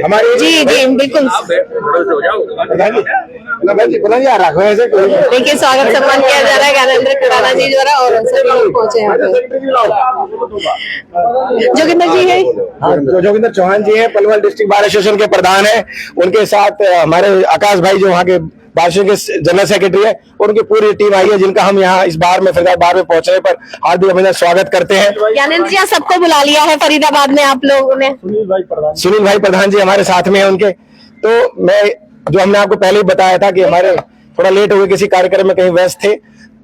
हमारे जी जी बिल्कुल देखिए स्वागत सम्मान किया जा रहा है ज्ञानेंद्र खुराना जी द्वारा और सभी लोग पहुंचे यहाँ पे। जोगिंदर जी है, जोगिंदर चौहान जी हैं, पलवल डिस्ट्रिक्ट बार एसोसिएशन के प्रधान हैं। उनके साथ हमारे आकाश भाई जो वहाँ के बार के जनरल सेक्रेटरी है और उनकी पूरी टीम आई है, जिनका हम यहाँ इस बार में फरीदाबाद बार में पहुंचने पर हार्दिक अभिनंदन स्वागत करते हैं। ज्ञानेंद्र जी सबको बुला लिया है फरीदाबाद में आप लोगों ने। सुनील भाई प्रधान जी हमारे साथ में है उनके। तो मैं जो हमने आपको पहले ही बताया था कि हमारे थोड़ा लेट हो गए, किसी कार्यक्रम में कहीं व्यस्त थे,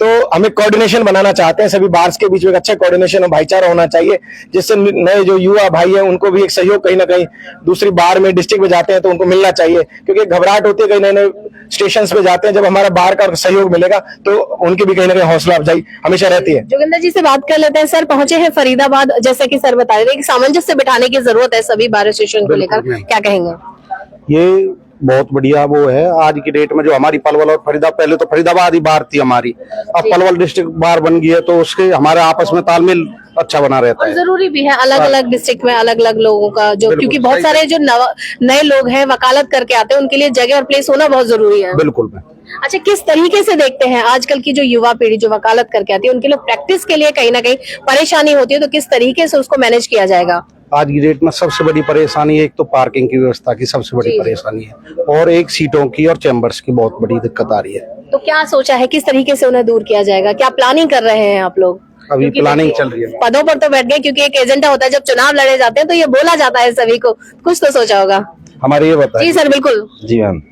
तो हमें कोऑर्डिनेशन बनाना चाहते हैं। सभी बार्स के बीच में एक अच्छा कोऑर्डिनेशन और भाईचारा होना चाहिए, जिससे नए जो युवा भाई हैं उनको भी एक सहयोग कहीं ना कहीं दूसरी बार में डिस्ट्रिक्ट में जाते हैं तो उनको मिलना चाहिए, क्योंकि घबराहट होती है कहीं नए नए स्टेशन पे जाते हैं। जब हमारा बार का सहयोग मिलेगा तो उनकी भी कहीं ना कहीं हौसला अफजाई हमेशा रहती है। जोगिंदर जी से बात कर लेते हैं। सर पहुंचे हैं फरीदाबाद, जैसे कि सर बता रहे थे कि सामंजस्य बिठाने की जरूरत है सभी बार एसोसिएशन को लेकर, क्या कहेंगे? ये बहुत बढ़िया वो है आज की डेट में जो हमारी पलवल और फरीदाबाद, पहले तो फरीदाबाद ही बार थी हमारी, अब पलवल डिस्ट्रिक्ट बार बन गई है, तो उसके हमारे आपस में तालमेल अच्छा बना रहता है। जरूरी भी है अलग अलग डिस्ट्रिक्ट में अलग अलग लोगों का जो, क्योंकि बहुत सारे जो नए लोग हैं वकालत करके आते हैं, उनके लिए जगह और प्लेस होना बहुत जरूरी है। बिल्कुल। अच्छा, किस तरीके से देखते हैं आजकल की जो युवा पीढ़ी जो वकालत करके आती है, उनके लिए प्रैक्टिस के लिए कहीं ना कहीं परेशानी होती है, तो किस तरीके से उसको मैनेज किया जाएगा? आज की डेट में सबसे बड़ी परेशानी है, एक तो पार्किंग की व्यवस्था की सबसे बड़ी परेशानी है, और एक सीटों की और चैम्बर्स की बहुत बड़ी दिक्कत आ रही है। तो क्या सोचा है, किस तरीके से उन्हें दूर किया जाएगा? क्या प्लानिंग कर रहे हैं आप लोग? अभी प्लानिंग चल रही है। पदों पर तो बैठ गए, क्योंकि एक एजेंडा होता है जब चुनाव लड़े जाते हैं तो ये बोला जाता है सभी को, कुछ तो सोचा होगा। हमारे ये बताइए। जी सर बिल्कुल। जी मैम,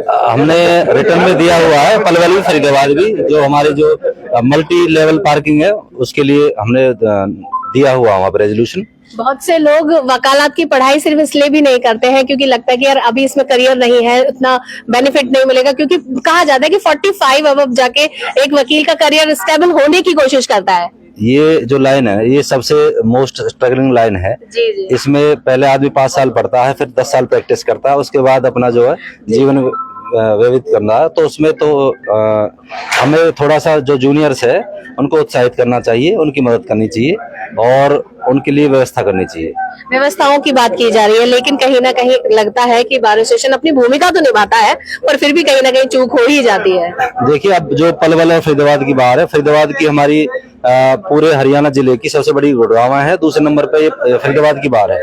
हमने रिटर्न में दिया हुआ है पलवल भी फरीदाबाद भी, जो हमारे जो मल्टी लेवल पार्किंग है उसके लिए हमने दिया हुआ वहाँ पर रेजोल्यूशन। बहुत से लोग वकालत की पढ़ाई सिर्फ इसलिए भी नहीं करते हैं क्योंकि लगता है कि यार अभी इसमें करियर नहीं है, उतना बेनिफिट नहीं मिलेगा, क्योंकि कहा जाता है कि 45 अब जाके एक वकील का करियर स्टेबल होने की कोशिश करता है। ये जो लाइन है ये सबसे मोस्ट स्ट्रगलिंग लाइन है। जी जी। इसमें पहले आदमी 5 साल पढ़ता है, फिर 10 साल प्रैक्टिस करता है, उसके बाद अपना जो है जीवन व्यतीत करना है। तो उसमें तो हमें थोड़ा सा जो जूनियर्स है उनको उत्साहित करना चाहिए, उनकी मदद करनी चाहिए और उनके लिए व्यवस्था करनी चाहिए। व्यवस्थाओं की बात की जा रही है, लेकिन कहीं ना कहीं लगता है कि बार एसोसिएशन अपनी भूमिका तो निभाता है पर फिर भी कहीं ना कहीं चूक हो ही जाती है। देखिए, अब जो पलवल और फरीदाबाद की बार है, फरीदाबाद की हमारी पूरे हरियाणा जिले की सबसे बड़ी गुड़गांव है, दूसरे नंबर पे ये फरीदाबाद की बार है।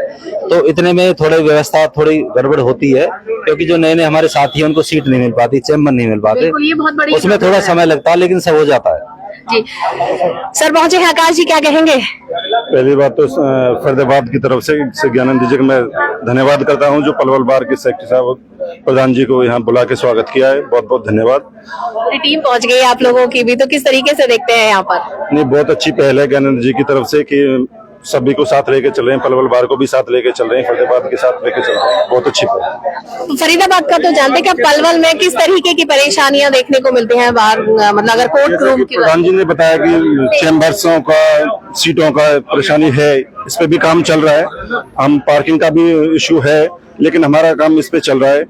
तो इतने में थोड़ी व्यवस्था थोड़ी गड़बड़ होती है, क्योंकि जो नए नए हमारे साथी हैं उनको सीट नहीं मिल पाती, चैम्बर नहीं मिल पाते, उसमें थोड़ा समय लगता है, लेकिन सब हो जाता है। जी सर पहुंचे हैं, आकाश जी क्या कहेंगे? पहली बात तो फरीदाबाद की तरफ से ज्ञानेंद्र जी का मैं धन्यवाद करता हूं, जो पलवल बार के सेक्रेटरी साहब प्रधान जी को यहाँ बुला के स्वागत किया है, बहुत बहुत धन्यवाद। पूरी टीम पहुंच गई आप लोगों की भी, तो किस तरीके से देखते हैं यहाँ पर? नहीं, बहुत अच्छी पहल है ज्ञानेंद्र जी की तरफ से कि सभी को साथ लेके चल रहे हैं, पलवल बार को भी साथ लेके चल रहे हैं, फरीदाबाद के साथ लेके चल रहे हैं, बहुत अच्छी पहल। फरीदाबाद का तो जानते हैं कि पलवल में किस तरीके की परेशानियां देखने को मिलती हैं बाहर, मतलब अगर कोर्ट रूम की प्रधान जी ने बताया कि चैम्बर्सों का सीटों का परेशानी है, इस पे भी काम चल रहा है। हम पार्किंग का भी इशू है, लेकिन हमारा काम इस पे चल रहा है।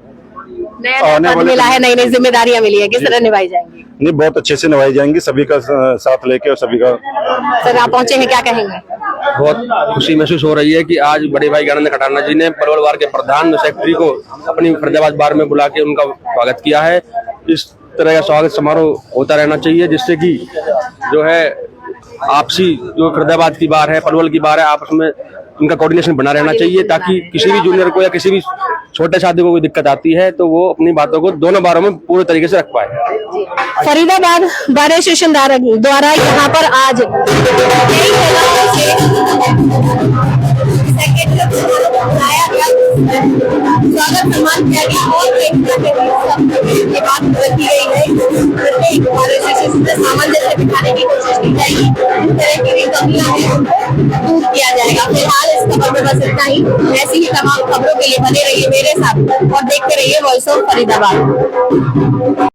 नया पद मिला है, नई नई जिम्मेदारियां मिली है, किस तरह निभाई जाएंगी? नहीं, बहुत अच्छे से निभाई जाएंगी, सभी का साथ लेके और सभी का। सर आप पहुंचे हैं, क्या कहेंगे? बहुत खुशी महसूस हो रही है कि आज बड़े भाई ज्ञानेंद्र खटाना जी ने पलवल बार के प्रधान सेक्रेटरी को अपनी फरीदाबाद बार में बुला के उनका स्वागत किया है। इस तरह का स्वागत समारोह होता रहना चाहिए, जिससे कि जो है आपसी जो फरीदाबाद की बार है, पलवल की बार है, आपस में उनका कोऑर्डिनेशन बना रहना चाहिए, ताकि किसी भी जूनियर को या किसी भी छोटे साथी को कोई दिक्कत आती है तो वो अपनी बातों को दोनों बारों में पूरे तरीके से रख पाए। फरीदाबाद बार एसोसिएशन द्वारा यहाँ पर आज कई जगहों से बुलाया गया, स्वागत सम्मान किया गया और ये बात रखी गई है प्रत्येक बार एसोसिएशन से सामंजस्य बिठाने की कोशिश की जाएगी, इस तरह की भी कमियां हैं उनको दूर किया जाएगा। फिलहाल इस खबर में बस इतना ही। ऐसी ही तमाम खबरों के लिए बने रहिए मेरे साथ और देखते रहिए वॉइस ऑफ फरीदाबाद।